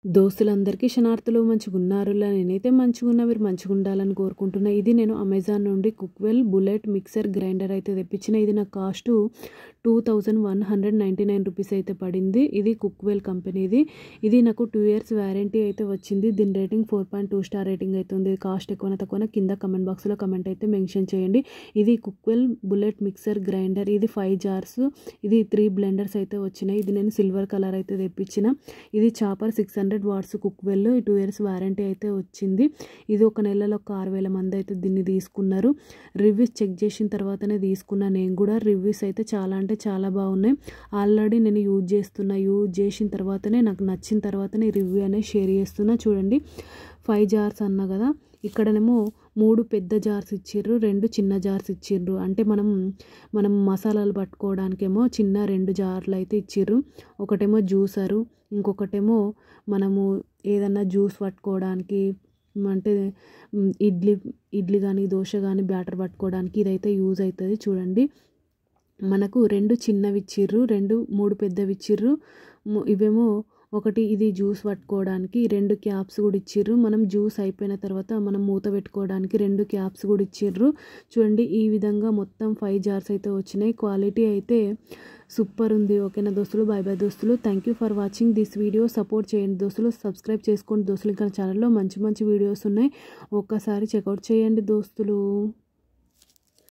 దోస్తులందరికీ క్షణార్థులు మంచిగున్నారులా నేనైతే మంచిగున్నా మీరు మంచిగుండాలని కోరుకుంటున్నా. ఇది నేను అమెజాన్ నుండి కుక్వెల్ బుల్లెట్ మిక్సర్ గ్రైండర్ అయితే తెప్పించిన. ఇది నా కాస్ట్ 2199 రూపీస్ అయితే పడింది. ఇది కుక్వెల్ కంపెనీది. ఇది నాకు 2 years వారంటీ అయితే వచ్చింది. దీని రేటింగ్ 4.2 స్టార్ రేటింగ్ అయితే ఉంది. కాస్ట్ ఎక్కువనా తక్కువనా కింద కమెంట్ బాక్స్లో కమెంట్ అయితే మెన్షన్ చేయండి. ఇది కుక్వెల్ బుల్లెట్ మిక్సర్ గ్రైండర్. ఇది 5 jars, ఇది 3 blenders అయితే వచ్చినాయి. ఇది నేను సిల్వర్ కలర్ అయితే తెప్పించిన. ఇది చాపర్ 600 watts కుక్వెల్ 2 years వారంటీ అయితే వచ్చింది. ఇది ఒక నెలలో 6000 మంది అయితే దీన్ని తీసుకున్నారు. రివ్యూస్ చెక్ చేసిన తర్వాతనే తీసుకున్నా. నేను కూడా రివ్యూస్ అయితే చాలా అంటే చాలా బాగున్నాయి. ఆల్రెడీ నేను యూజ్ చేసిన తర్వాతనే నాకు నచ్చిన తర్వాతనే రివ్యూ అనేది షేర్ చేస్తున్నా. చూడండి 5 jars అన్నా కదా, ఇక్కడనేమో 3 పెద్ద జార్స్ ఇచ్చిర్రు, 2 చిన్న జార్స్ ఇచ్చిర్రు. అంటే మనం మసాలాలు పట్టుకోవడానికేమో చిన్న 2 జార్లు అయితే ఇచ్చిర్రు. ఒకటేమో జ్యూసరు, ఇంకొకటేమో మనము ఏదన్నా జ్యూస్ పట్టుకోవడానికి, అంటే ఇడ్లీ కానీ దోశ కానీ బ్యాటర్ పట్టుకోవడానికి ఇదైతే యూజ్ అవుతుంది. చూడండి మనకు 2 చిన్నవి ఇచ్చిర్రు, 3 పెద్దవి ఇచ్చిర్రు. ఇవేమో ఒకటి ఇది జ్యూస్ పట్టుకోవడానికి 2 క్యాప్స్ కూడా ఇచ్చిర్రు. మనం జ్యూస్ అయిపోయిన తర్వాత మనం మూత పెట్టుకోవడానికి 2 క్యాప్స్ కూడా ఇచ్చిర్రు. చూడండి ఈ విధంగా మొత్తం 5 jars అయితే వచ్చినాయి. క్వాలిటీ అయితే సూపర్ ఉంది. ఓకేనా దోస్తులు, బై బై దోస్తులు. Thank you for watching this video. Support చేయండి దోస్తులు, సబ్స్క్రైబ్ చేసుకోండి దోస్తులు. ఇంకా ఛానల్లో మంచి వీడియోస్ ఉన్నాయి, ఒక్కసారి చెక్అవుట్ చేయండి దోస్తులు.